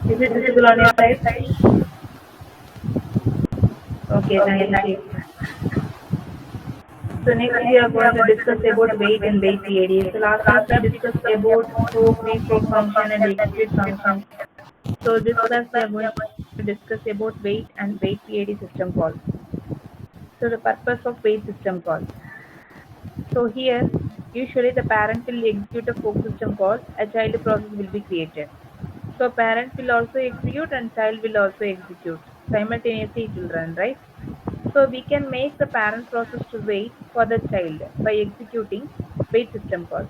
Is it visible on your side? Okay, thank you. So next we are going to discuss about weight and weight PID. So last class we discussed about fork, refork function and execute function. So this class we are going to discuss about weight and weight PID system call. So the purpose of weight system call. So here usually the parent will execute a fork system call, a child process will be created. So parent will also execute and child will also execute. Simultaneously it will run, right? So we can make the parent process to wait for the child by executing wait system call.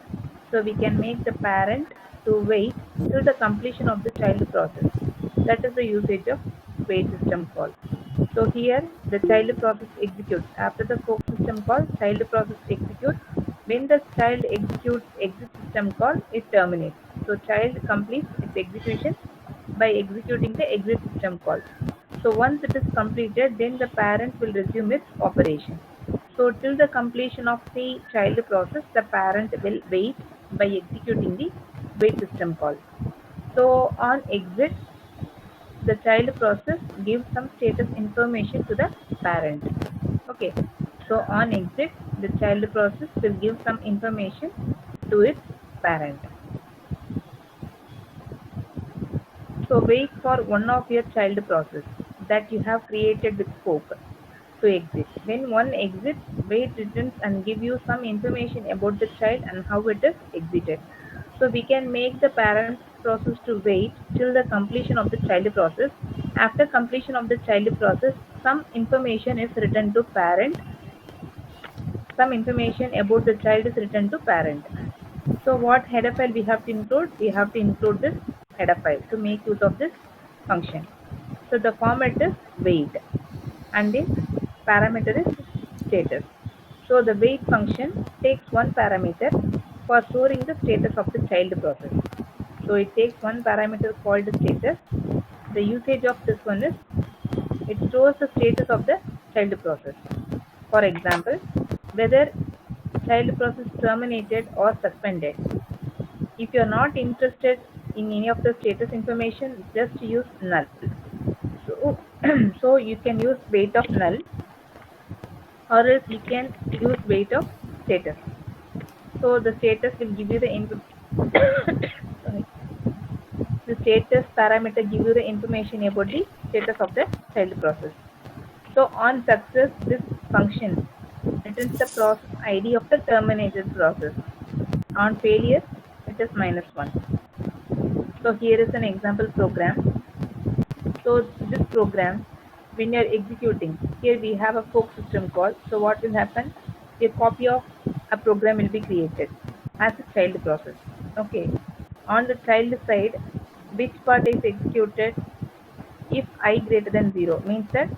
So we can make the parent to wait till the completion of the child process. That is the usage of wait system call. So here the child process executes. After the fork system call, child process executes. When the child executes exit system call, it terminates. So child completes its execution by executing the exit system call. So once it is completed, then the parent will resume its operation. So till the completion of the child process, the parent will wait by executing the wait system call. So on exit, the child process gives some status information to the parent. Okay. So on exit, the child process will give some information to its parent. So wait for one of your child process that you have created with fork to exit. When one exits, wait returns and give you some information about the child and how it is exited. So we can make the parent process to wait till the completion of the child process. After completion of the child process, some information is written to parent. Some information about the child is written to parent. So what header file we have to include? We have to include this header file to make use of this function. So the format is wait and the parameter is status. So the wait function takes one parameter for storing the status of the child process. So it takes one parameter called status. The usage of this one is it stores the status of the child process. For example, whether child process terminated or suspended. If you are not interested in any of the status information, just use null. So, so you can use wait of null or else you can use wait of status. So the status will give you the sorry. The status parameter give you the information about the status of the child process. So on success, this function returns the process ID of the terminated process. On failure, it is -1. So here is an example program. So this program, when you are executing, here we have a fork system call. So what will happen? A copy of a program will be created as a child process. Okay. On the child side, which part is executed if I greater than 0 means that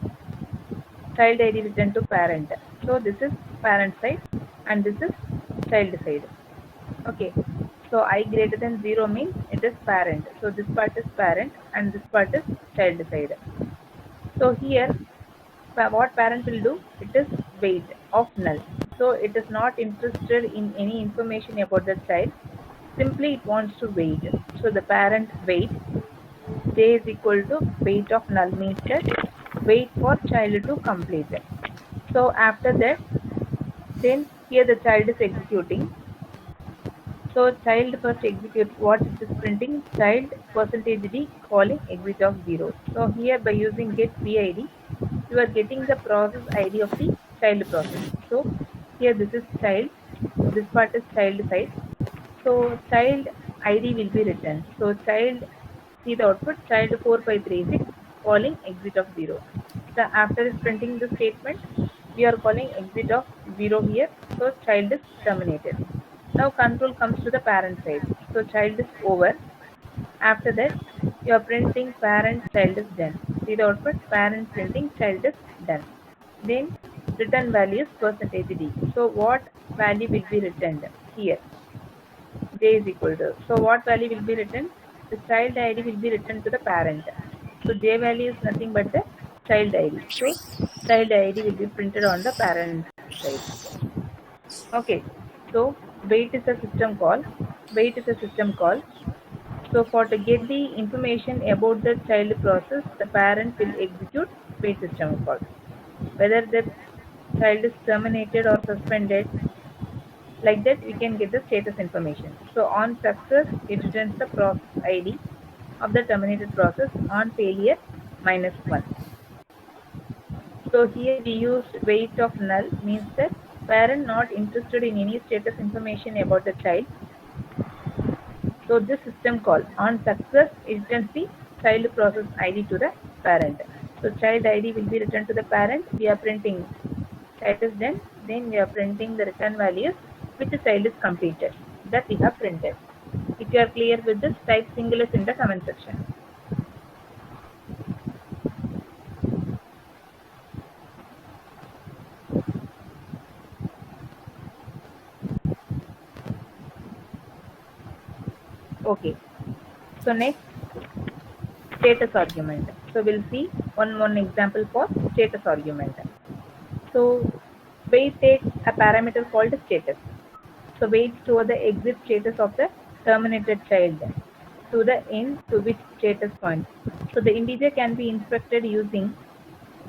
child ID returned to parent. So this is parent side and this is child side. Okay. So I greater than 0 means it is parent. So this part is parent and this part is child side. So here what parent will do? It is wait of null. So it is not interested in any information about the child. Simply it wants to wait. So the parent wait j is equal to wait of null means that wait for child to complete. So after that, then here the child is executing. So child first executes what it is printing child %d calling exit of 0. So here by using get PID, you are getting the process ID of the child process. So here this is child, this part is child side. So child ID will be written. So child, see the output, child 4536 calling exit of 0. So after printing the statement, we are calling exit of 0 here. So child is terminated. Now control comes to the parent side. So child is over. After that, you are printing parent child is done. See the output, parent printing child is done. Then return value is %d. So what value will be returned here? J is equal to. So what value will be written? The child ID will be written to the parent. So J value is nothing but the child ID. So child ID will be printed on the parent side. Okay. So wait is a system call. Wait is a system call. So for to get the information about the child process, the parent will execute wait system call. Whether the child is terminated or suspended, like that we can get the status information. So on success, it returns the process ID of the terminated process. On failure, -1. So here we used wait of null, means that parent not interested in any status information about the child. So this system call on success, it returns the child process ID to the parent. So child ID will be returned to the parent. We are printing child is done. Then we are printing the return values which the child is completed. That we have printed. If you are clear with this, type singulars in the comment section. Okay. So next, status argument. So we'll see one example for status argument. So wait takes a parameter called status. So wait store the exit status of the terminated child to the end to which status points. So the integer can be inspected using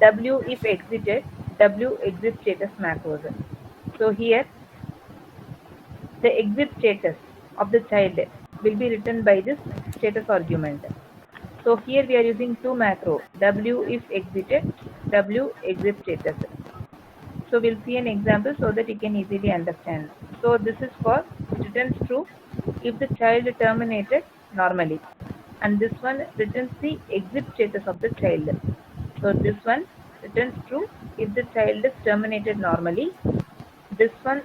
w if exited, w exit status macros. So here the exit status of the child will be written by this status argument. So here we are using two macro, w if exited, w exit status. So we'll see an example so that you can easily understand. So this is for it returns true if the child terminated normally, and this one returns the exit status of the child. So this one returns true if the child is terminated normally. This one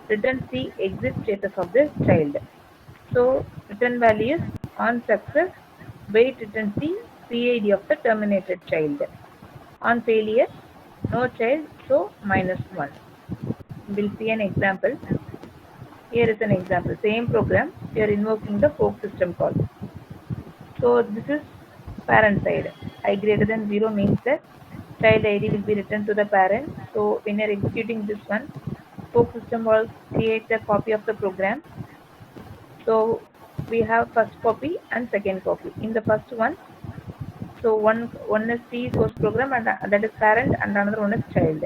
returns the exit status of the child. So return values on success, wait returns the PID of the terminated child. On failure, no child, so -1. We'll see an example. Here is an example. Same program, we are invoking the fork system call. So this is parent side. I greater than 0 means that child ID will be returned to the parent. So when you are executing this one, fork system will create a copy of the program. So we have first copy and second copy. In the first one, so one is C source program, and that is parent, and another one is child.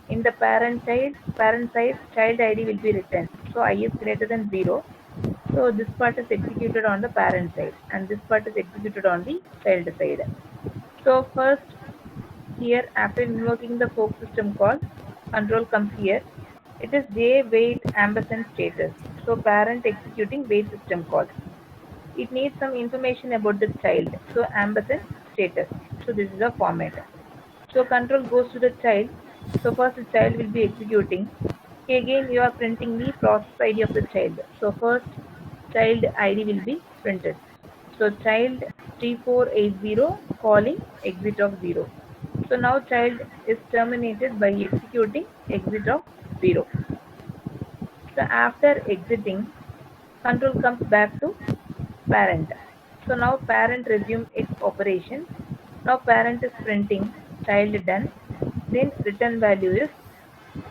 In the parent side, child ID will be written. So I is greater than 0. So this part is executed on the parent side, and this part is executed on the child side. So first here, after invoking the fork system call, control comes here. It is J wait ampersand status. So parent executing wait system call. It needs some information about the child. So ampersand status. So this is the format. So control goes to the child. So first the child will be executing. Again you are printing the process ID of the child. So first child ID will be printed. So child 3480 calling exit of 0. So now child is terminated by executing exit of 0. So after exiting, control comes back to parent. So now parent resume its operation. Now parent is printing child done. Then return value is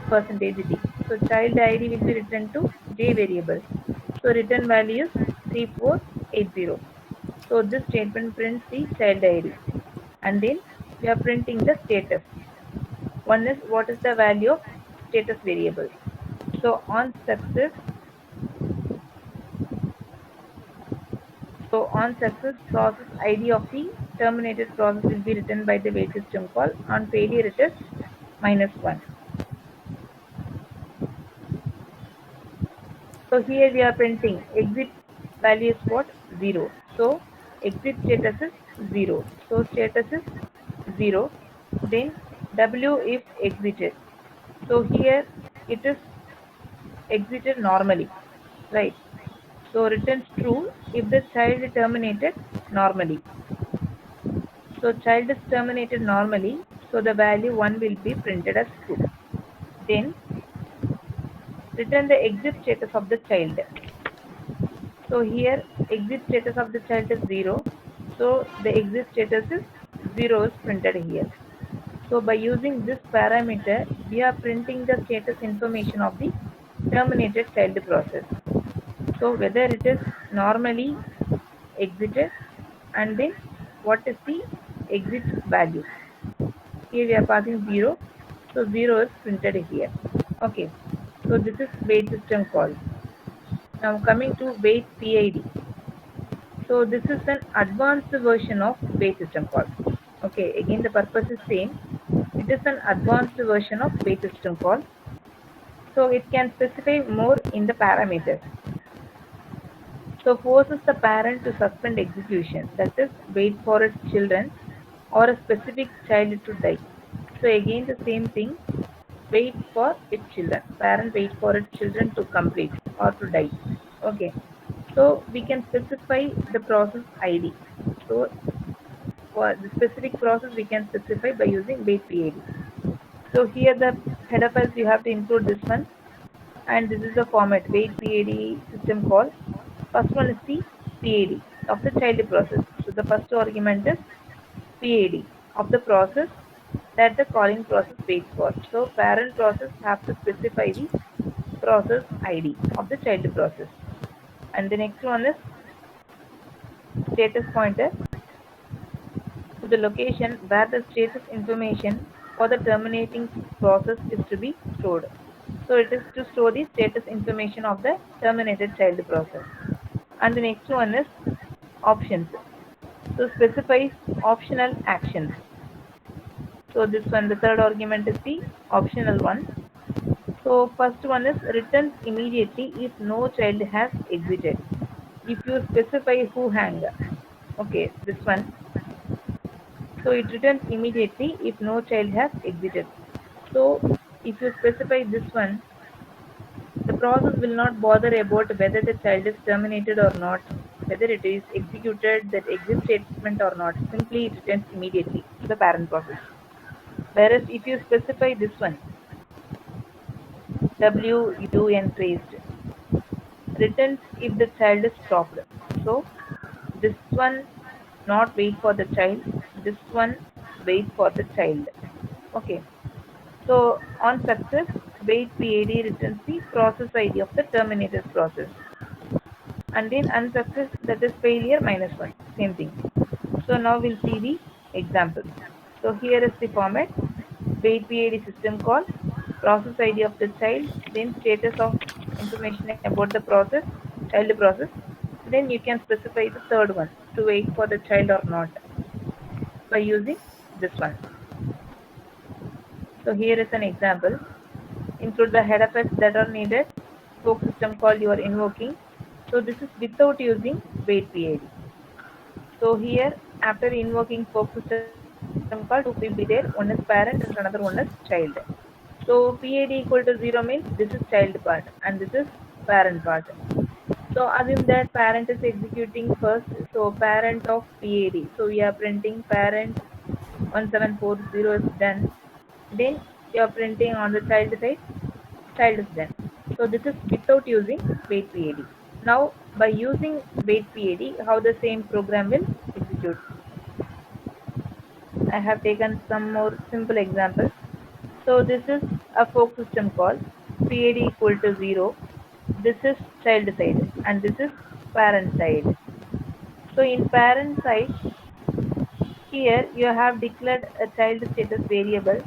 %d. So child ID will be returned to J variable. So return value is 3480. So this statement prints the child ID. And then we are printing the status. One is what is the value of status variable. So on success, process ID of the terminated process will be written by the wait system call. On failure, it is -1. So here we are printing exit value is what? 0. So exit status is 0. So status is 0. Then W if exited. So here it is exited normally, right? So returns true if the child is terminated normally. So child is terminated normally, so the value 1 will be printed as true. Then return the exit status of the child. So here exit status of the child is 0. So the exit status is 0 is printed here. So by using this parameter, we are printing the status information of the terminated child process. So whether it is normally exited, and then what is the exit value. Here we are passing 0, so 0 is printed here. Okay, so this is wait system call. Now coming to wait PID. So this is an advanced version of wait system call. Okay, again the purpose is same. It is an advanced version of wait system call. So it can specify more in the parameters. So forces the parent to suspend execution, that is wait for its children or a specific child to die. So again the same thing, wait for its children. Parent wait for its children to complete or to die. Okay. So we can specify the process ID. So for the specific process we can specify by using wait PID. So here the header files you have to include this one, and this is the format wait PID system call. First one is the PID of the child process. So the first argument is PID of the process that the calling process waits for. So parent process have to specify the process ID of the child process. And the next one is status pointer to the location where the status information for the terminating process is to be stored. So it is to store the status information of the terminated child process. And the next one is options. So specifies optional actions. So this one, the third argument is the optional one. So first one is returns immediately if no child has exited. If you specify who hang, okay, this one. So it returns immediately if no child has exited. So if you specify this one, the process will not bother about whether the child is terminated or not, whether it is executed that exit statement or not. Simply it returns immediately to the parent process. Whereas if you specify this one, WUN traced, returns if the child is stopped. So this one not wait for the child, this one wait for the child. Okay. So on success, wait PID returns the process ID of the terminated process. And in unsuccess, that is failure -1. Same thing. So now we'll see the example. So here is the format. Wait PID system call, process ID of the child, then status of information about the process, child process. Then you can specify the third one, to wait for the child or not, by using this one. So here is an example. Include the header files that are needed. Fork system call you are invoking. So this is without using wait PID. So here after invoking fork system call, two will be there. One is parent and another one is child. So PID equal to 0 means this is child part and this is parent part. So assume that parent is executing first. So parent of PID. So we are printing parent 1740 is done. Then you are printing on the child side, child is done. So this is without using wait PID. Now by using wait PID, how the same program will execute. I have taken some more simple examples. So this is a fork system call, PID equal to 0. This is child side and this is parent side. So in parent side, here you have declared a child status variable.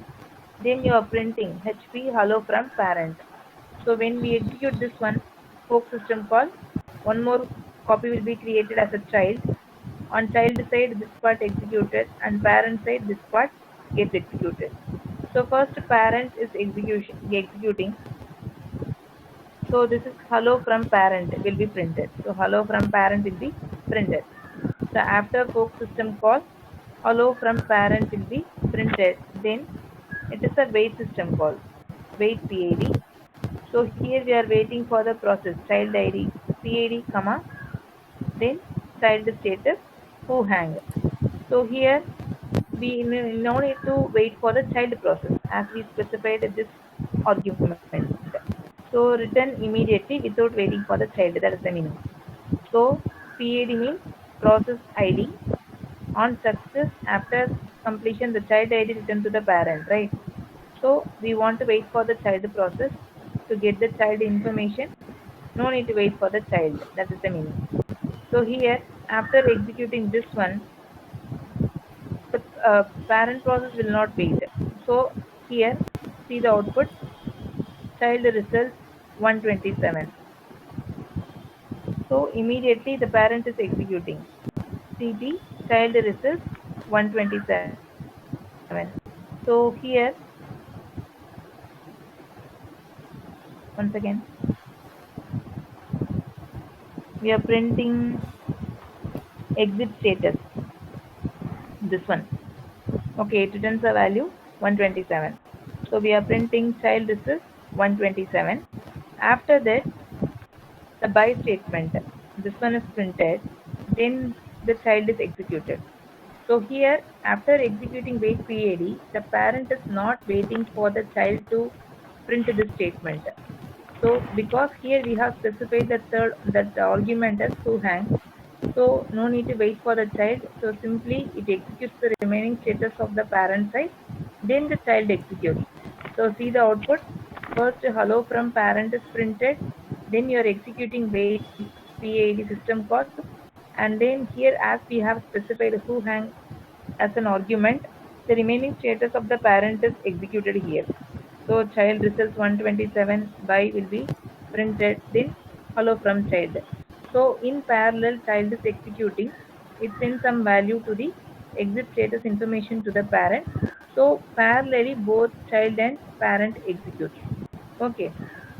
Then you are printing HP hello from parent. So when we execute this one, fork system call, one more copy will be created as a child. On child side, this part executed, and parent side, this part gets executed. So first parent is executing. So this is hello from parent will be printed. So hello from parent will be printed. So after fork system call, hello from parent will be printed. Then it is a wait system call, wait PID. So here we are waiting for the process child ID PID comma then child status who hang. So here we no need to wait for the child process as we specified this argument. So return immediately without waiting for the child. That is the meaning. So PID means process ID. On success after completion the child ID return to the parent, right? So we want to wait for the child process to get the child information. No need to wait for the child. That is the meaning. So here after executing this one, the parent process will not wait. So here, see the output, child results 127. So immediately the parent is executing. CT child results 127. So here, once again, we are printing exit status. This one. Okay, it returns the value 127. So we are printing child results 127. After that, the by statement. This one is printed. Then the child is executed. So here, after executing wait PAD, the parent is not waiting for the child to print this statement. So because here we have specified that the argument as to hang, so no need to wait for the child. So simply it executes the remaining status of the parent side, then the child executes. So see the output. First hello from parent is printed, then you are executing wait PAD system call, and then here as we have specified who hang as an argument, the remaining status of the parent is executed here. So child results 127 by will be printed, then hello from child. So in parallel, child is executing. It sends some value to the exit status information to the parent. So parallelly, both child and parent execute. Okay,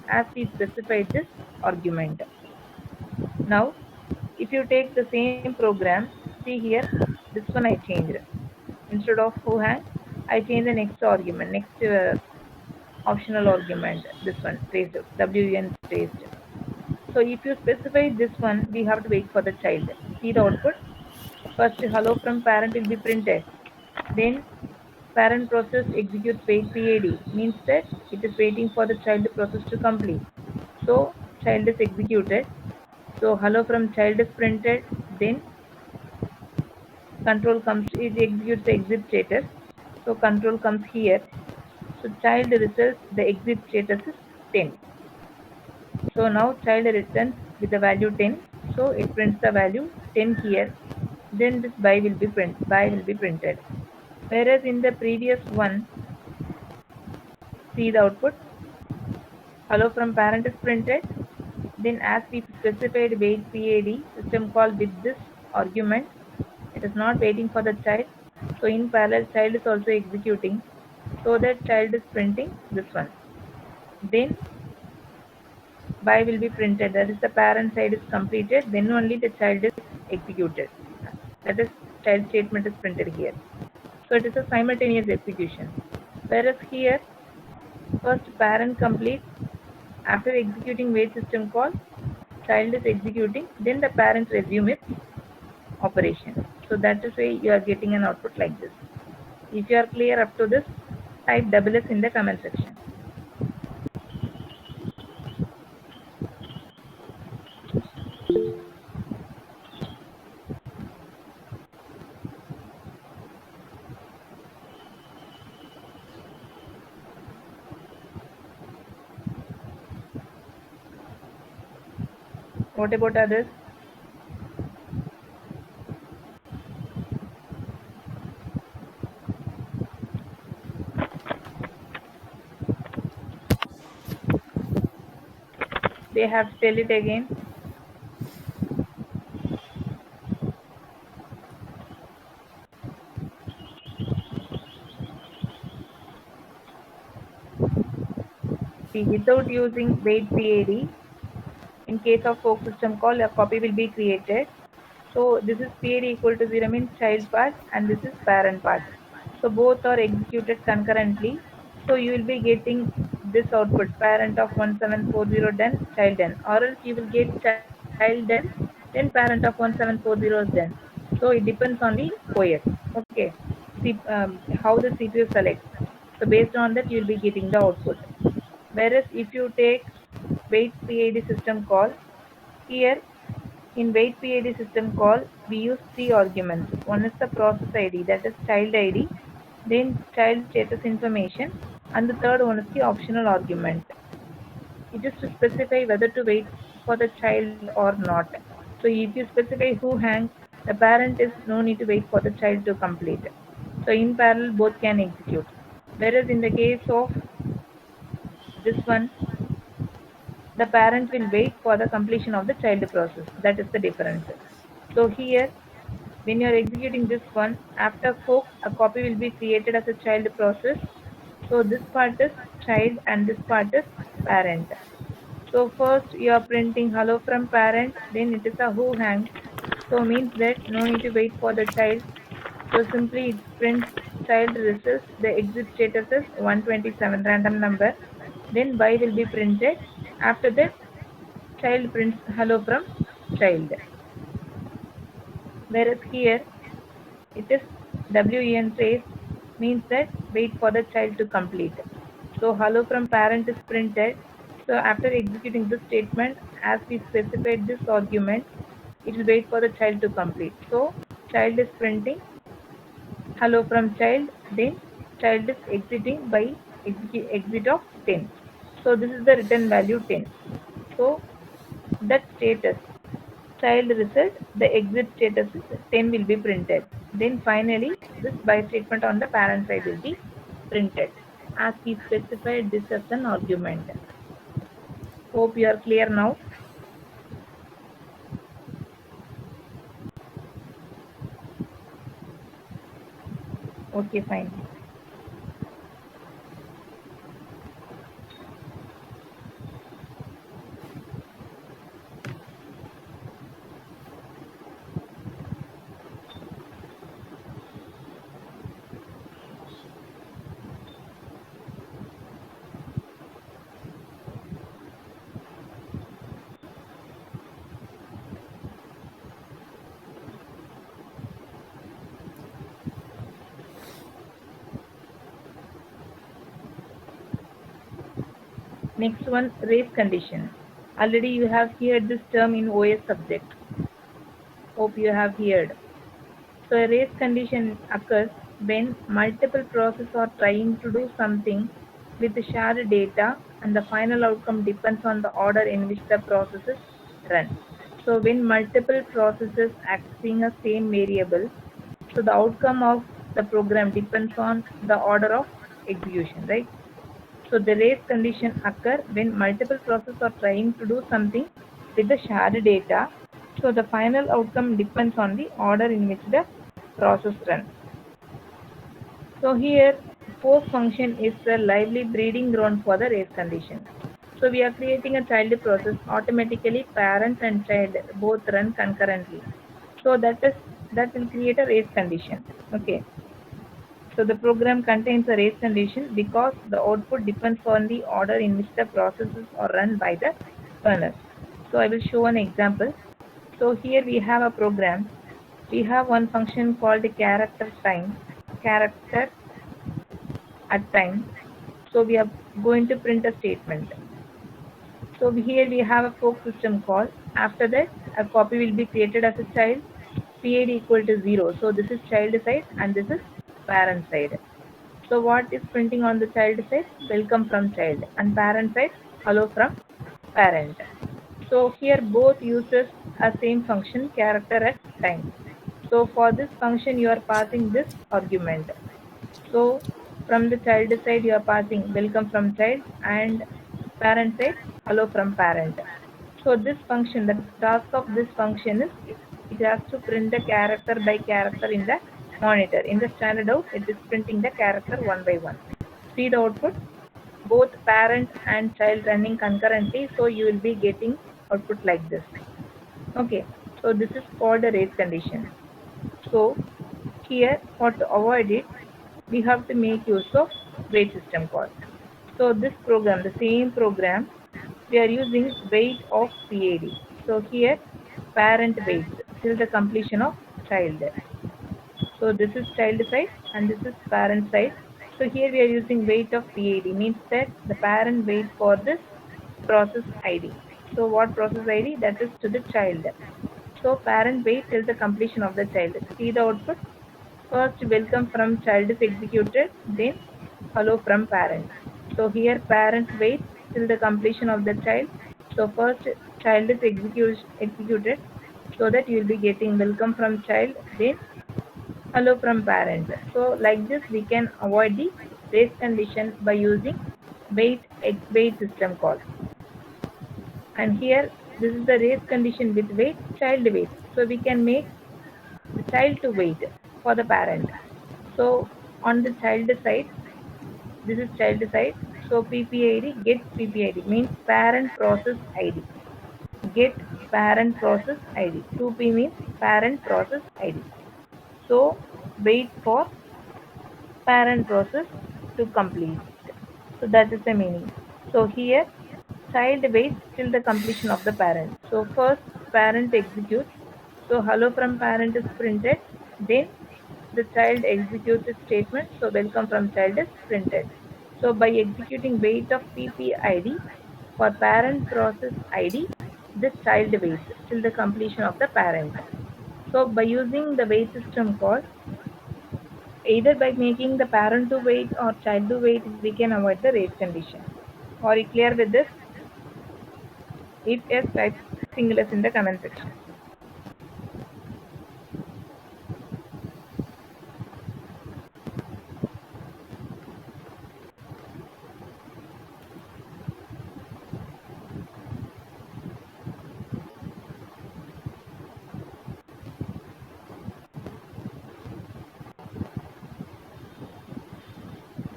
as we specified this argument. Now, if you take the same program, see here, this one I changed. Instead of who hang, I change the next argument, next optional argument, this one, traced, WN traced. So if you specify this one, we have to wait for the child. See the output. First, hello from parent will be printed. Then, parent process executes wait PAD, means that it is waiting for the child process to complete. So, child is executed. So, hello from child is printed. Then, control comes, it executes the exit status. So, control comes here. So, child results, the exit status is 10. So now child returns with the value 10. So it prints the value 10 here. Then this by will be printed. Whereas in the previous one, see the output. Hello from parent is printed. Then as we specified wait PAD system call with this argument, it is not waiting for the child. So in parallel, child is also executing. So that child is printing this one. Then by will be printed, that is the parent side is completed, then only the child is executed, that is child statement is printed here. So it is a simultaneous execution, whereas here first parent completes, after executing wait system call, child is executing, then the parent resume its operation. So that is why you are getting an output like this. If you are clear up to this, type SS in the comment section. What about others? They have to tell it again. See, without using wait PAD, in case of fork system call, a copy will be created. So this is PAD equal to 0 means child part, and this is parent part. So both are executed concurrently. So you will be getting this output, parent of 1740 done, child done, or else you will get child done, then parent of 1740 is done. So it depends on the OS. Okay. See how the CPU selects. So based on that, you will be getting the output. Whereas if you take wait PID system call, here in wait PID system call, we use three arguments. One is the process ID, that is child ID, then child status information, and the third one is the optional argument. It is to specify whether to wait for the child or not. So if you specify who hang, The parent is no need to wait for the child to complete. So in parallel, both can execute. Whereas in the case of this one, the parent will wait for the completion of the child process. That is the difference. So here, when you are executing this one, after fork, a copy will be created as a child process. So this part is child and this part is parent. So first you are printing hello from parent, then it is a who hangs. So means that no need to wait for the child. So simply it prints child results. The exit status is 127 random number. Then by will be printed. After that, child prints hello from child. Whereas here it is WEN says means that wait for the child to complete. So hello from parent is printed. So after executing this statement, as we specified this argument, it will wait for the child to complete. So child is printing hello from child, then child is exiting by exit of 10. So this is the return value 10. So that status child result, the exit status is 10 will be printed. Then finally, this by statement on the parent side will be printed as we specified this as an argument. Hope you are clear now. Okay, fine. Next one, race condition. Already you have heard this term in OS subject. Hope you have heard. So a race condition occurs when multiple processes are trying to do something with shared data and the final outcome depends on the order in which the processes run. So when multiple processes accessing a same variable, so the outcome of the program depends on the order of execution, right? So the race condition occur when multiple processes are trying to do something with the shared data. So the final outcome depends on the order in which the process runs. So here force function is the lively breeding ground for the race condition. So we are creating a child process, automatically parent and child both run concurrently. So that will create a race condition. Okay. So the program contains a race condition because the output depends on the order in which the processes are run by the kernel. So I will show an example. So here we have a program. We have one function called character at time. So we are going to print a statement. So here we have a fork system call. After that, a copy will be created as a child, PID equal to 0. So this is child side and this is parent side. So what is printing on the child side? Welcome from child, and parent side hello from parent. So here both uses a same function character at time. So for this function you are passing this argument. So from the child side you are passing welcome from child and parent side hello from parent. So this function, the task of this function is it has to print the character by character in the monitor. In the standard out, it is printing the character one by one. See the output? Both parent and child running concurrently, so you will be getting output like this. Okay, so this is called a race condition. So here, for to avoid it, we have to make use of wait system call. So this program, the same program, we are using wait of PID. So here, parent waits till the completion of child. So this is child side and this is parent side. So here we are using wait of PID, means that the parent waits for this process ID. So what process ID? That is to the child. So parent waits till the completion of the child. See the output? First welcome from child is executed, then hello from parent. So here parent waits till the completion of the child. So first child is executed, so that you will be getting welcome from child, then hello from parent. So like this we can avoid the race condition by using wait system call. And here this is the race condition with wait, child wait. So we can make the child to wait for the parent. So on the child side, this is child side. So PPID get PPID means parent process ID. Get parent process ID. 2P means parent process ID. So wait for parent process to complete. So that is the meaning. So here child waits till the completion of the parent. So first parent executes. So hello from parent is printed. Then the child executes its statement. So welcome from child is printed. So by executing wait of PPID for parent process ID, this child waits till the completion of the parent. So by using the wait system call, either by making the parent to wait or child to wait, we can avoid the race condition. Are you clear with this? If yes, type single S in the comment section.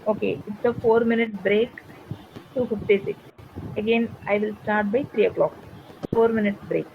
Okay, it's a 4 minute break to 56. Again, I will start by 3 o'clock. 4 minutes break.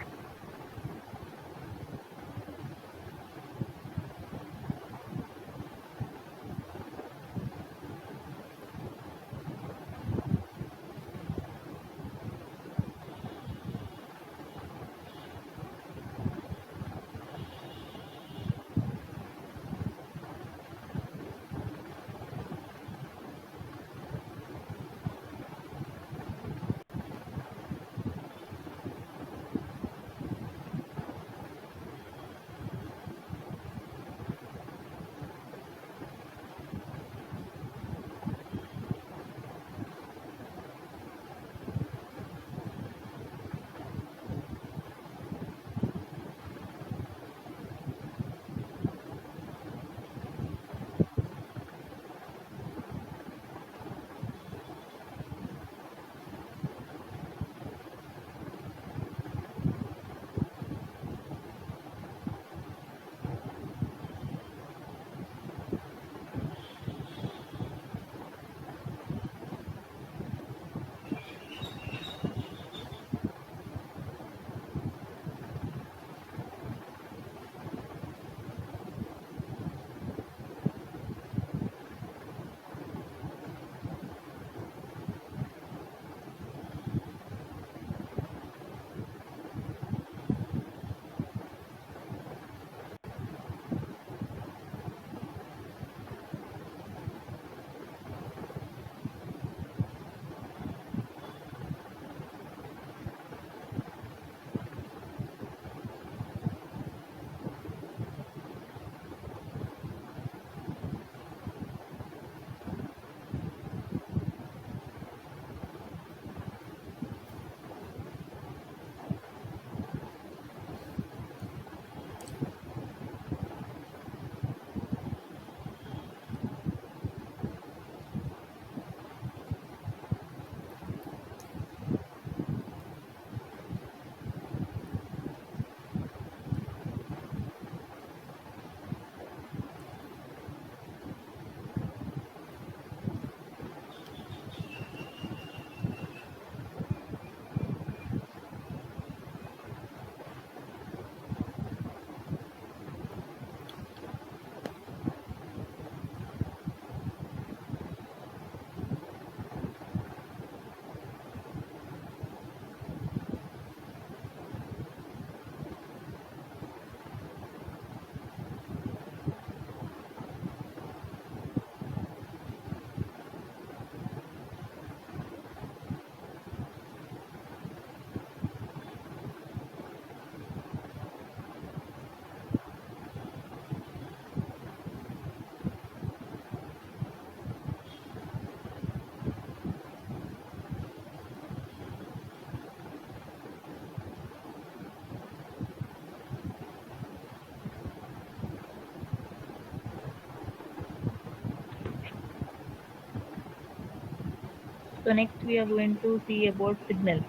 So next we are going to see about signal.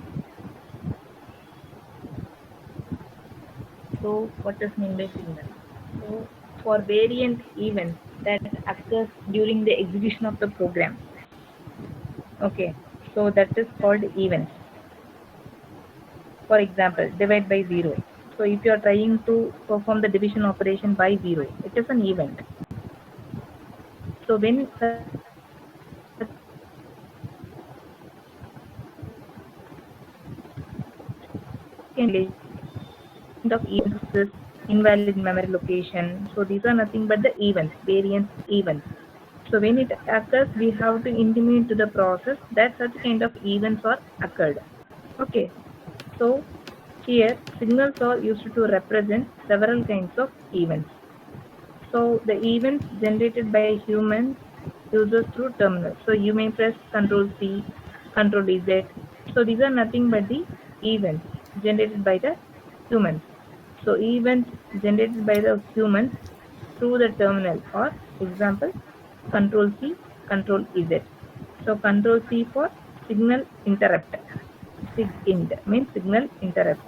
So what does mean by signal? So for variant events that occurs during the execution of the program. Okay. So that is called events. For example, divide by 0. So if you are trying to perform the division operation by 0, it is an event. So when such kind of events is invalid memory location. So these are nothing but the events, variance events. So when it occurs, we have to intimate to the process that such kind of events are occurred. Okay. So here signals are used to represent several kinds of events. So the events generated by humans users through terminal. So you may press Control C, Control Z. So these are nothing but the events generated by the humans. So events generated by the humans through the terminal or example Control C, Control Z. So Control C for signal interrupt. SIGINT means signal interrupt,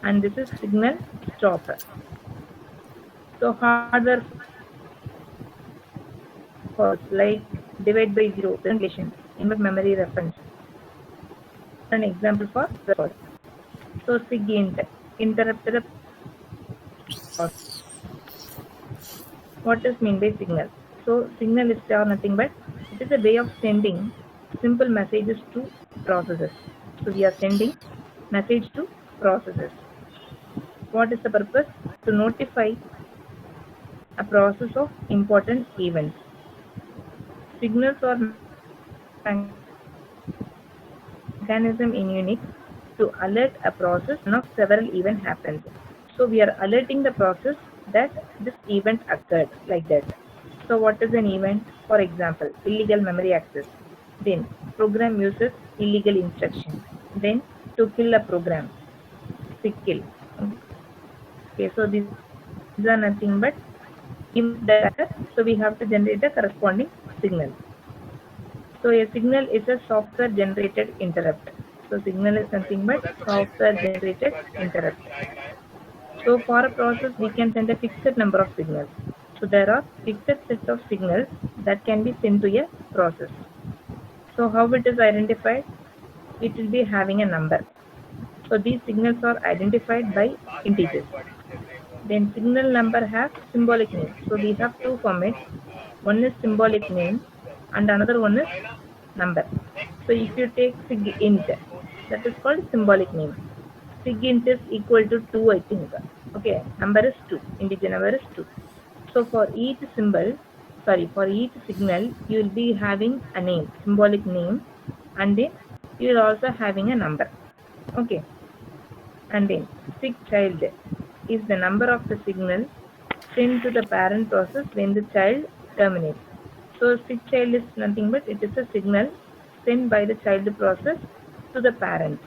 and this is signal stop. So hardware for like divide by zero, translation, embed memory reference. An example for the so SIGINT interrupted the process. What does mean by signal? So signal is nothing but it is a way of sending simple messages to processes. So we are sending message to processes. What is the purpose? To notify a process of important events. Signals are mechanism in Unix to alert a process when of several events happens. So we are alerting the process that this event occurred like that. So what is an event? For example, illegal memory access. Then program uses illegal instruction. Then to kill a program, sick kill. Okay, so these are nothing but events that occur. So we have to generate a corresponding signal. So a signal is a software generated interrupt. So signal is nothing but software generated interrupt. So for a process we can send a fixed number of signals. So there are fixed set of signals that can be sent to a process. So how it is identified? It will be having a number. So these signals are identified by integers. Then signal number has symbolic name. So we have two formats. One is symbolic name and another one is number. So if you take SIGINT, that is called symbolic name. SIGINT is equal to 2, I think. Okay, number is 2. Integer number is 2. So for each for each signal, you will be having a name, symbolic name, and then you will also having a number. Okay, and then SIG child is the number of the signal sent to the parent process when the child terminates. So SIG child is nothing but it is a signal sent by the child process to the parent.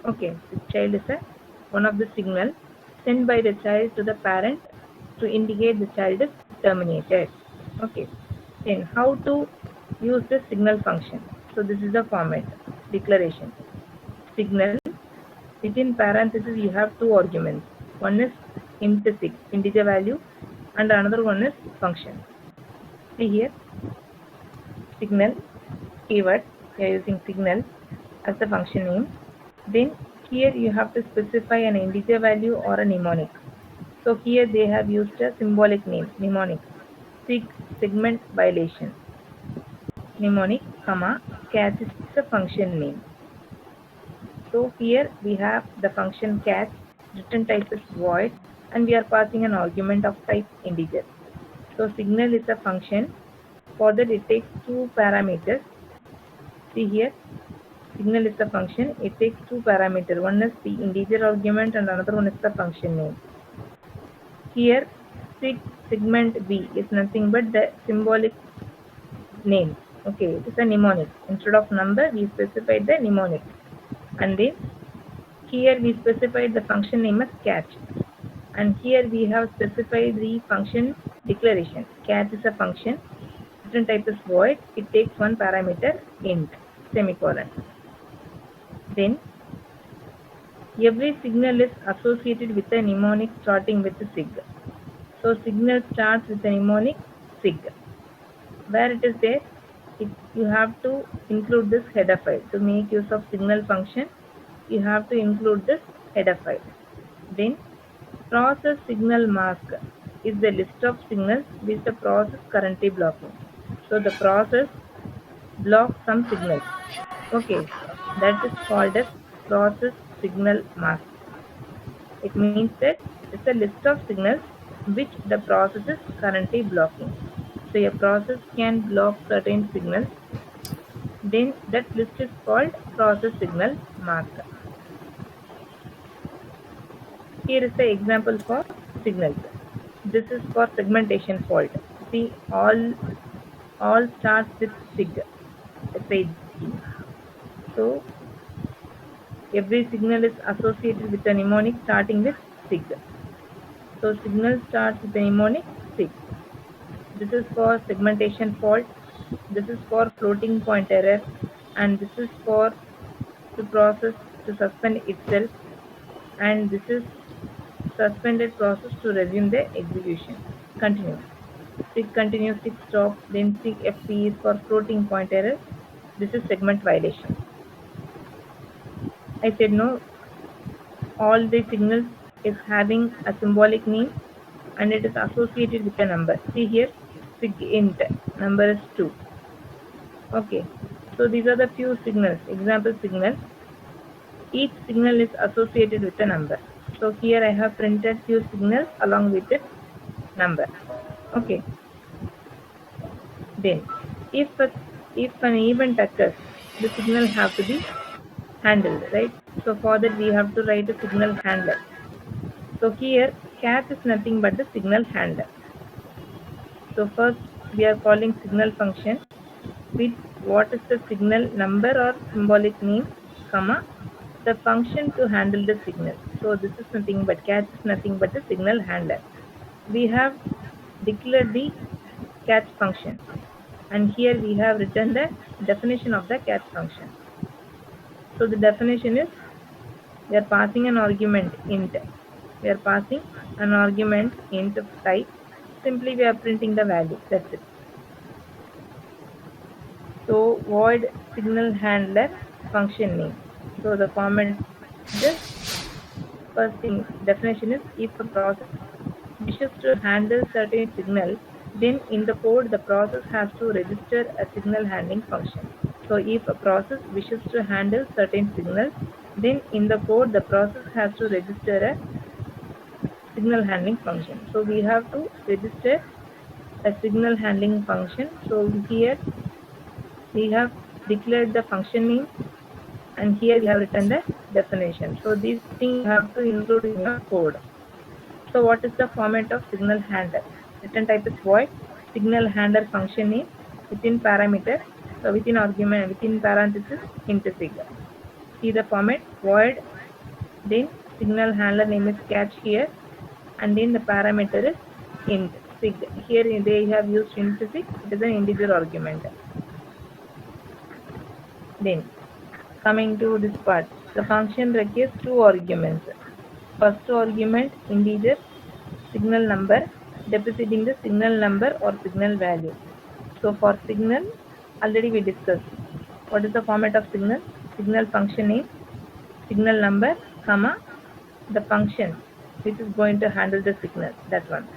Okay, SIG child is one of the signal sent by the child to the parent to indicate the child is terminated. Okay, then how to use the signal function? So this is the format declaration. Signal within parentheses you have two arguments. One is int6 integer value and another one is function. See here signal keyword we are using signal as the function name. Then here you have to specify an integer value or a mnemonic. So here they have used a symbolic name mnemonic segment violation mnemonic comma catch is the function name. So here we have the function catch, return type is void, and we are passing an argument of type integer. So signal is a function. For that it takes two parameters. See here, signal is a function. It takes two parameters. One is the integer argument and another one is the function name. Here segment B is nothing but the symbolic name. Okay, it is a mnemonic. Instead of number, we specified the mnemonic. And then here we specified the function name as catch. And here we have specified the function declaration. Catch is a function. Return type is void. It takes one parameter int. semicolon. Then every signal is associated with a mnemonic starting with a sig. So signal starts with a mnemonic sig. Where it is there, you have to include this header file. To make use of signal function, you have to include this header file. Then process signal mask is the list of signals which the process currently blocking. So the process blocks some signals. Okay, that is called as process signal mask. It means that it's a list of signals which the process is currently blocking. So a process can block certain signals, then that list is called process signal mask. Here is the example for signals. This is for segmentation fault. See, all starts with sig. SIG. So every signal is associated with a mnemonic starting with sig. So signal starts with a mnemonic sig. This is for segmentation fault. This is for floating point error, and this is for the process to suspend itself, and this is suspended process to resume the execution. Continue. Sig continue, sig stop, then sig FP is for floating point error. This is segment violation. I said no, all the signals is having a symbolic name and it is associated with a number. See here, sig int, number is 2. Okay, so these are the few signals, example signals. Each signal is associated with a number. So here I have printed few signals along with its number. Okay. Then, if an event occurs, the signal have to be handled, right? So for that we have to write a signal handler. So here catch is nothing but the signal handler. So first we are calling signal function with what is the signal number or symbolic name, comma, the function to handle the signal. So this is nothing but catch is nothing but the signal handler. We have declared the catch function, and here we have written the definition of the catch function. So the definition is, we are passing an argument int. We are passing an argument int of type. Simply we are printing the value. That's it. So void signal handler function name. So the comment, this first thing definition is, if a process wishes to handle certain signal, then in the code the process has to register a signal handling function. So if a process wishes to handle certain signals, then in the code the process has to register a signal handling function. So we have to register a signal handling function. So here we have declared the function name, and here we have written the definition. So these things you have to include in your code. So what is the format of signal handler? Return type is void signal handler function name within parameter, so within argument, within parenthesis int sig. See the format, void, then signal handler name is catch here, and then the parameter is int sig. Here they have used int sig, it is an integer argument. Then coming to this part, the function requires two arguments. First argument integer signal number depositing the signal number or signal value. So for signal, already we discussed what is the format of signal. Signal function name, signal number, comma, the function which is going to handle the signal, that one.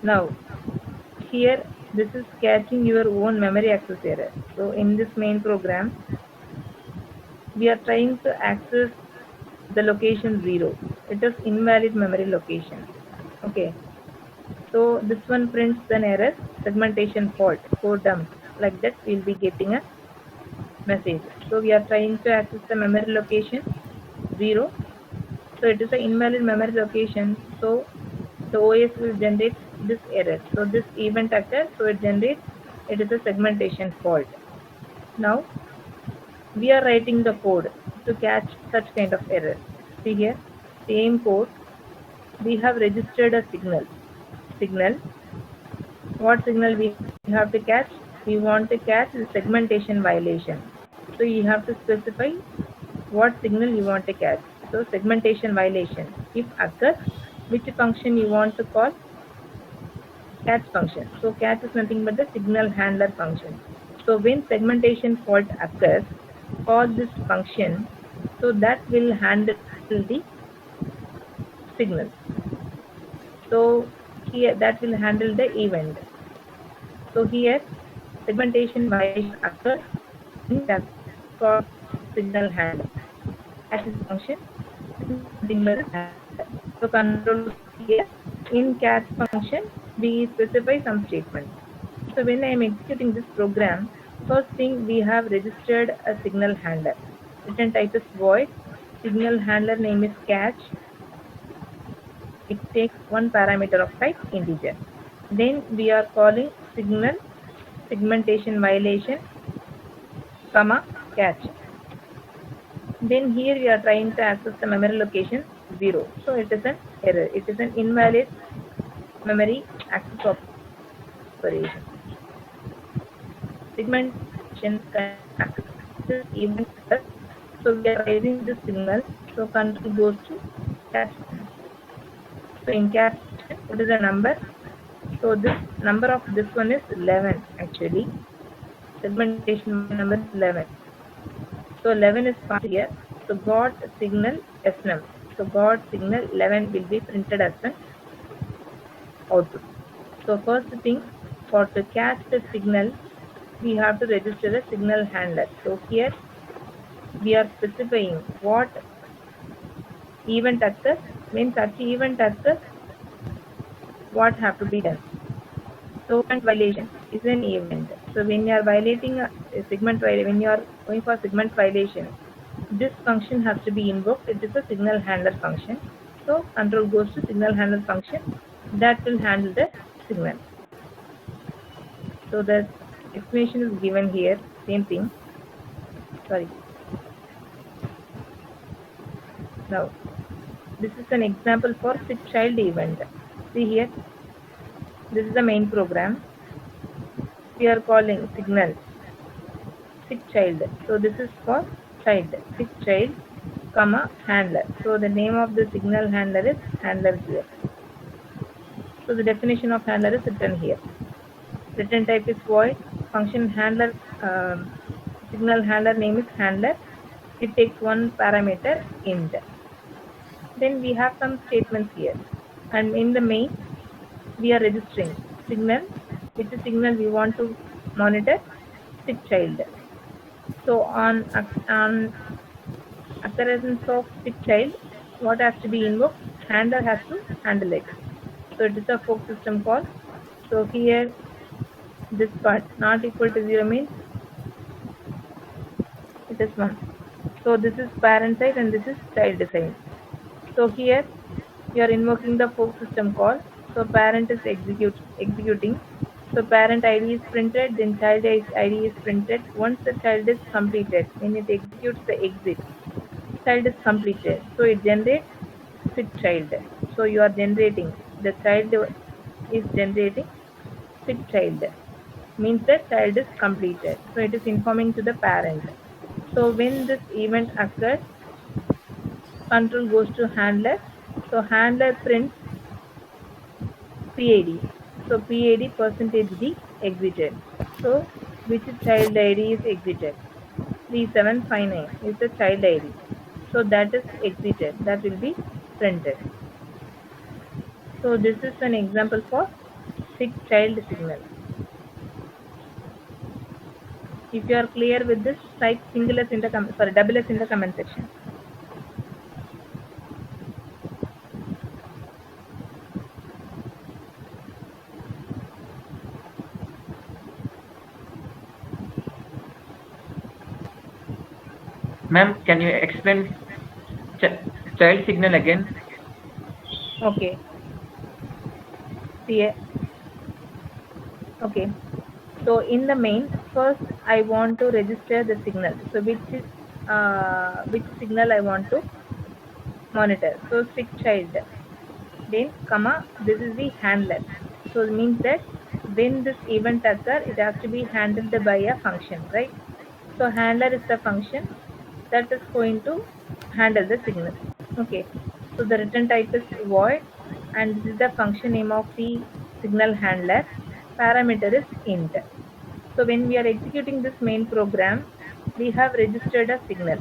Now here this is catching your own memory access error. So in this main program we are trying to access the location 0. It is invalid memory location. Okay, so this one prints an error, segmentation fault, code dump. Like that we will be getting a message. So we are trying to access the memory location 0. So it is an invalid memory location. So the OS will generate this error. So this event occurs, so it generates, it is a segmentation fault. Now we are writing the code to catch such kind of error. See here, same code, we have registered a signal. What signal we have to catch? we want to catch the segmentation violation. So you have to specify what signal you want to catch. So segmentation violation, if occurs, which function you want to call? Catch function. So catch is nothing but the signal handler function. So when segmentation fault occurs, call this function, so that will handle the signal. So here that will handle the event. So here segmentation violation occurs in that called signal handler. As a function, nothing but a handler. So control here in catch function we specify some statement. So when I am executing this program, first thing we have registered a signal handler. Return type is void. Signal handler name is catch. It takes one parameter of type integer. Then we are calling signal segmentation violation, comma catch. Then here we are trying to access the memory location 0. So it is an error. It is an invalid memory access operation. Segmentation access this event. So we are raising this signal. So control goes to catch. So in catch, what is the number? So this number of this one is 11 actually. Segmentation number is 11. So 11 is passed here. So got signal SNM. So got signal 11 will be printed as an output. So first thing, for to catch the signal, we have to register a signal handler. So here we are specifying what event occurs. When such event occurs, what have to be done. So segment violation is an event. So when you are violating a segment violation, when you are going for segment violation, this function has to be invoked. It is a signal handler function. So control goes to signal handler function that will handle the signal. So the explanation is given here. Same thing. Sorry. Now this is an example for sick child event. See here. This is the main program. We are calling signal sick child. So this is for child, sick child, comma handler. So the name of the signal handler is handler here. So the definition of handler is written here. Return type is void. Function handler, signal handler name is handler. It takes one parameter int. Then we have some statements here, and in the main we are registering signal. Which signal we want to monitor? Sick child. So on occurrence of sick child, what has to be invoked? Handler has to handle it. So it is a fork system call. So here this part not equal to 0 means it is 1. So this is parent side and this is child side. So here you are invoking the fork system call. So parent is executing. So parent ID is printed, then child ID is printed. Once the child is completed, when it executes the exit, child is completed. So it generates sick child. So you are generating, the child is generating sick child. Means the child is completed. So it is informing to the parent. So when this event occurs, control goes to handler. So handler prints PID. So PID percentage D exited. So which child ID is exited? 3759 is the child ID. So that is exited. That will be printed. So this is an example for sick child signal. If you are clear with this, type double S in the comment section. Ma'am, can you explain child signal again? Okay. See. Okay. So in the main, first I want to register the signal. So which signal I want to monitor. So sick child. Then comma, this is the handler. So it means that when this event occurs, it has to be handled by a function, right? So handler is the function that is going to handle the signal. Okay. So the return type is void, and this is the function name of the signal handler. Parameter is int. So when we are executing this main program, we have registered a signal.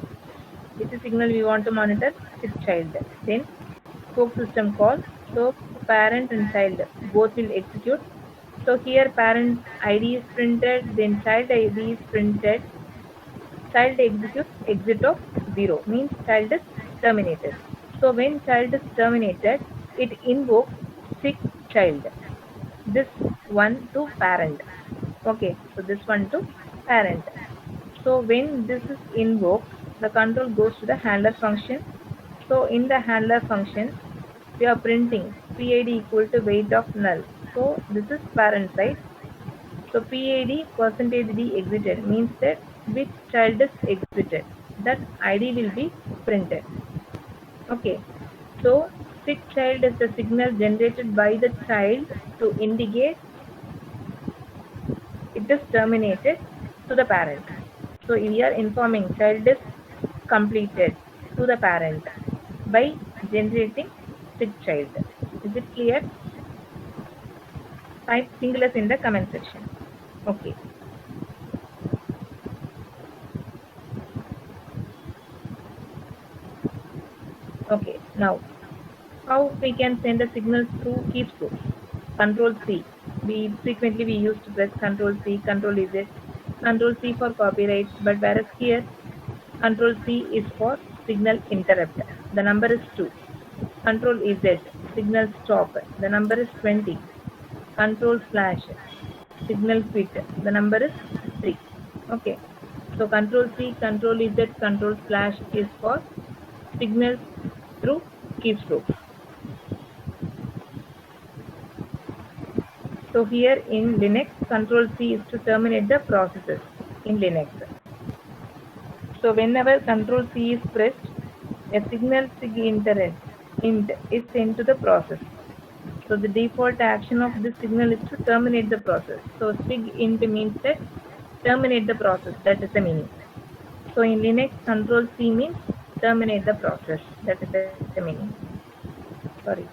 Which signal we want to monitor? Sick child. Then fork system call. So parent and child both will execute. So here parent ID is printed, then child ID is printed. Child executes exit of 0, means child is terminated. So when child is terminated, it invokes sick child. This one to parent. Okay, so this one to parent. So when this is invoked, the control goes to the handler function. So in the handler function, we are printing PID equal to weight of null. So this is parent side. So PID percentage D exited means that which child is exited. That ID will be printed. Okay. So sick child is the signal generated by the child to indicate it is terminated to the parent. So we are informing child is completed to the parent by generating sick child. Is it clear? Type singulars in the comment section. Okay. Okay. Now, how we can send a signal through keystrokes? Control C. We used to press Control C, Control Z, Control C for copyright. But whereas here, Control C is for signal interrupt. The number is 2. Control Z, signal stop. The number is 20. Control slash, signal quit. The number is 3. Okay. So Control C, Control Z, Control slash is for signals through keystrokes. So here in Linux, Control C is to terminate the processes in Linux. So whenever Control C is pressed, a signal int is sent to the process. So the default action of this signal is to terminate the process. So sig int means that terminate the process. That is the meaning. So in Linux, Control C means terminate the process. That is the meaning. Sorry.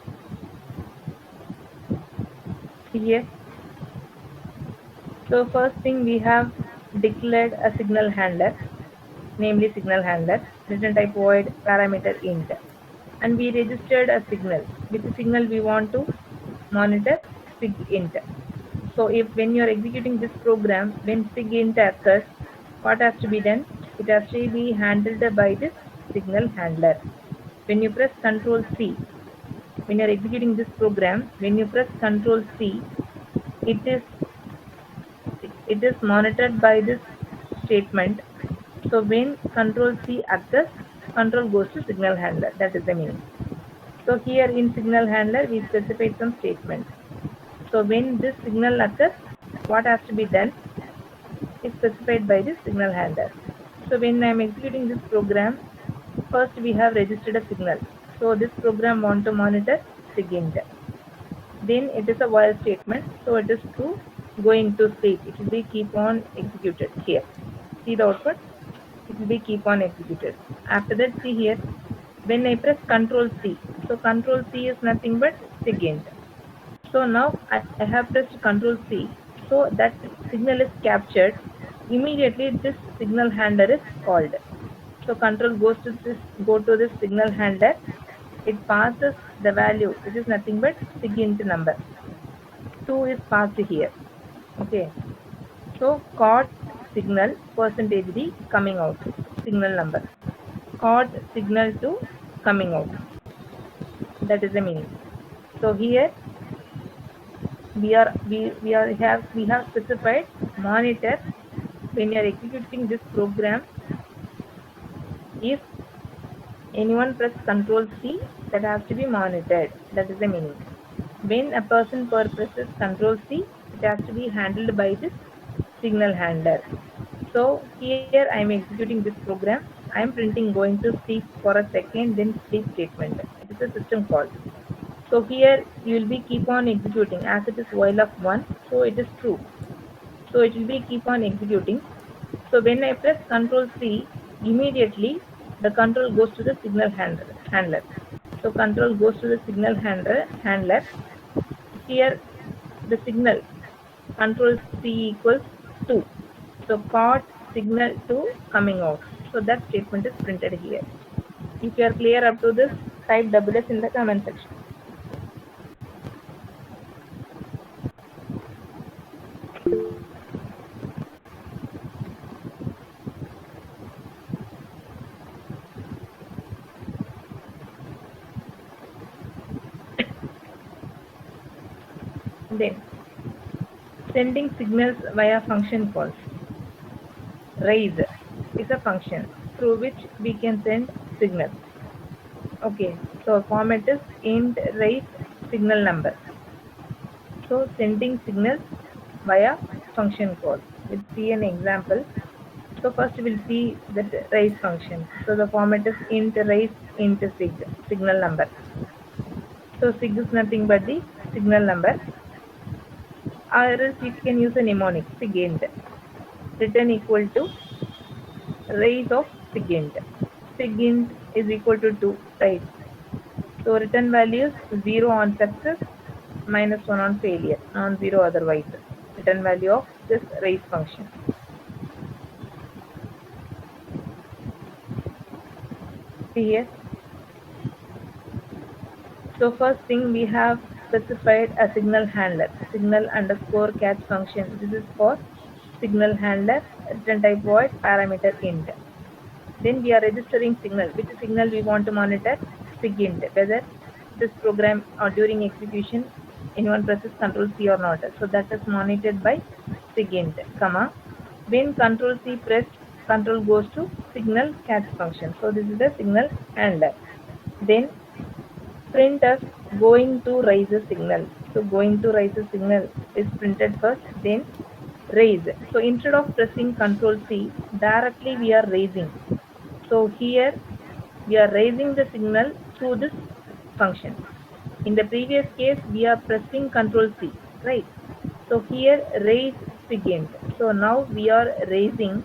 Here. So first thing, we have declared a signal handler, namely signal handler, return type void, parameter int, and we registered a signal. Which signal we want to monitor? Sig int. So if when you are executing this program, when sig int occurs, what has to be done? It has to be handled by this signal handler. When you press Control C, when you are executing this program, when you press Control C, it is monitored by this statement. So when Control C occurs, control goes to signal handler. That is the meaning. So here in signal handler, we specified some statements. So when this signal occurs, what has to be done is specified by this signal handler. So when I am executing this program, first we have registered a signal. So this program want to monitor SIGINT. Then it is a while statement. So it is true, going to state. It will be keep on executed here. See the output? It will be keep on executed. After that, see here, when I press Control C. So Control C is nothing but SIGINT. So now I have pressed Control C. So that signal is captured. Immediately this signal handler is called. So control goes to this signal handler. It passes the value, which is nothing but SIGINT number. 2 is passed here. Okay. So caught signal percentage D coming out, signal number. Caught signal to coming out. That is the meaning. So here we have specified monitor. When you are executing this program, if anyone press Control C, that has to be monitored. That is the meaning. When a person presses Control C, it has to be handled by this signal handler. So here I am executing this program. I am printing going to sleep for a second, then sleep statement. It is a system call. So here you will be keep on executing as it is while of 1, so it is true. So it will be keep on executing. So when I press Control C, immediately the control goes to the signal handler. So control goes to the signal handler. Here the signal Control C equals 2. So caught signal to coming out. So that statement is printed here. If you are clear up to this, type SS in the comment section. Then sending signals via function calls. Raise is a function through which we can send signals. Okay, so format is int raise signal number. So sending signals via function call. We'll see an example. So first we'll see that raise function. So the format is int raise int signal number. So sig is nothing but the signal number. Or else you can use a mnemonic sigint. Return equal to raise of sigint. Sigint is equal to 2, right? So return values 0 on success, -1 on failure, non-zero otherwise. Return value of this raise function. See here. So first thing we have specified a signal handler, signal underscore catch function. This is for signal handler, return type void, parameter int. Then we are registering signal. Which signal we want to monitor? Sigint. Whether this program or during execution anyone presses Control C or not. So that is monitored by Sigint, comma. When Control C pressed, control goes to signal catch function. So this is the signal handler. Then printf going to raise a signal. So going to raise a signal is printed first, then raise. So instead of pressing Control C, directly we are raising. So here we are raising the signal through this function. In the previous case, we are pressing Control C, right? So here raise Sigint. So now we are raising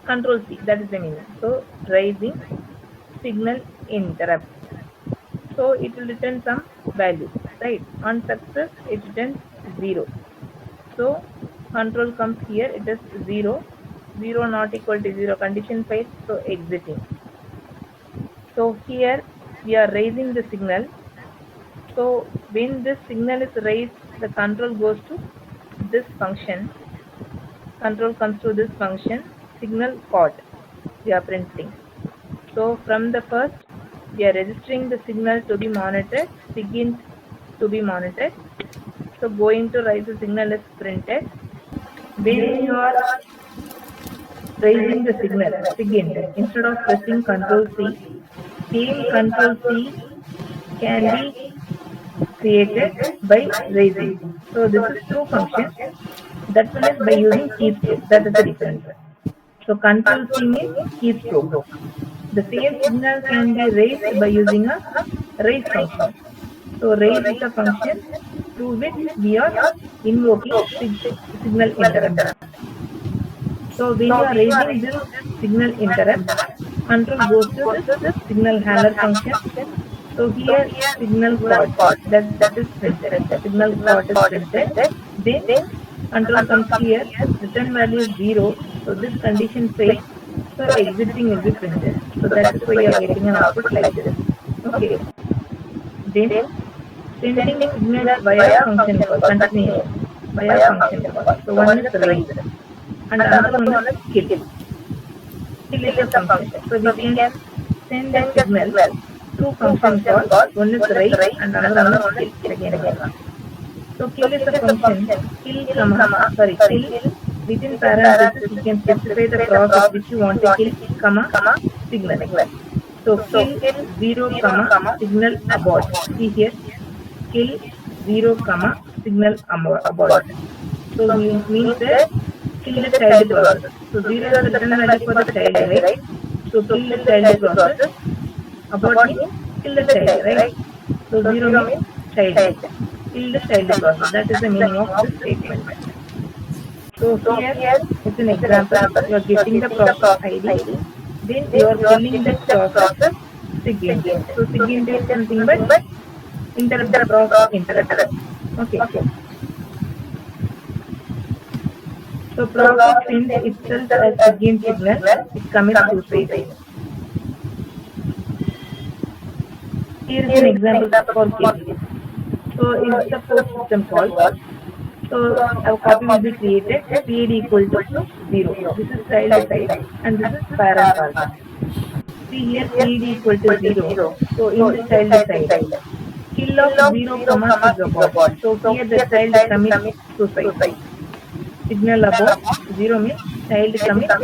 Control C, that is the meaning. So raising signal interrupt. So it will return some value, right? On success, it returns 0. So control comes here, it is 0. 0 not equal to 0, condition failed, so exiting. So here we are raising the signal. So when this signal is raised, the control goes to this function. Control comes to this function, signal caught. We are printing. So from the first, we are registering the signal to be monitored, Sigint to be monitored. So going to raise the signal is printed. When you are raising the signal, Sigint, instead of pressing Control C, same Control C can be created by raising. So this is through function. That one is by using keystroke. That is the difference. So Control C means keystroke. The same signal can be raised by using a raise function. So raise is a function through which we are invoking signal interrupt. So when you are raising this signal interrupt, control goes to this signal handler function. So here signal caught, that is printed. Signal caught is printed. Then control comes here, return value is 0. So this condition fails. So exiting will be printed. So that is why you are getting an output like this. Okay. Then sending signal via function call, continuous via function call. So one is raise and another one is kill. Kill is a function. So we can send a signal through function call. One is raise and another one is kill. Again. So kill is a function. Kill, kill. Within parentheses, you can specify the process which you want to kill, comma, signal. So kill 0, signal abort. See here, kill 0, signal abort. So it means that kill the child process. So 0 is the return value for the child, right? So kill the child process. Abort means kill the child, right? So 0 means child. Kill the child process. That is the meaning of this statement. So here it's an example. You are getting the process ID, then you are killing that process SIGINT. So SIGINT is nothing but interrupt the process interrupt. Okay. So process sends itself as SIGINT signal. It commits suicide. Here is an example for kill. So it's a fork system call. So a copy will be created. PID equal to 0. This is child side and this is parent part. See here PID equal to 0. So in the child side, kill of 0 comma sig abort. So here the child commits suicide. Signal abort 0 means child commits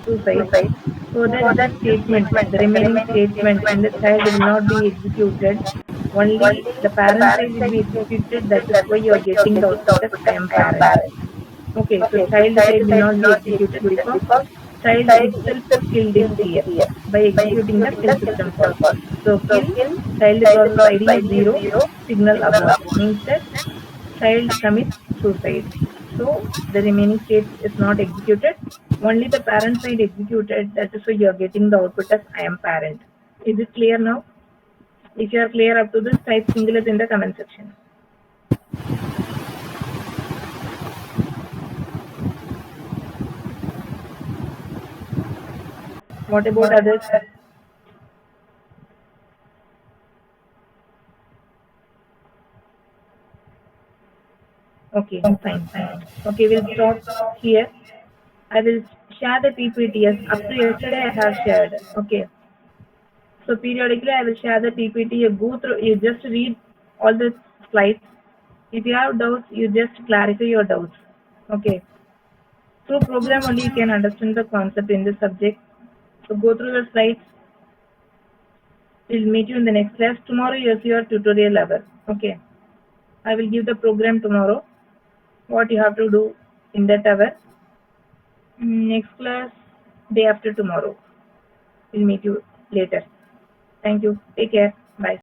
suicide. So that this statement, the remaining statement in the child will not be executed. Only the parent side will be executed. That is why you are getting the output as I am parent. Okay, so child side will not be executed because child itself killed it here by executing the kill system call. So kill child process ID is 0, signal abort means that child commits suicide. So the remaining state is not executed. Only the parent side executed. That is why you are getting the output as I am parent. Is it clear now? If you are clear up to this, type singular in the comment section. What about others? Okay, fine. Okay, we'll stop here. I will share the PPTs. Up to yesterday, I have shared. Okay. So periodically, I will share the PPT. You go through. You just read all the slides. If you have doubts, you just clarify your doubts. Okay. Through program only you can understand the concept in this subject. So go through the slides. We'll meet you in the next class. Tomorrow you see your tutorial hour. Okay. I will give the program tomorrow. What you have to do in that hour. Next class, day after tomorrow. We'll meet you later. Thank you. Take care. Bye.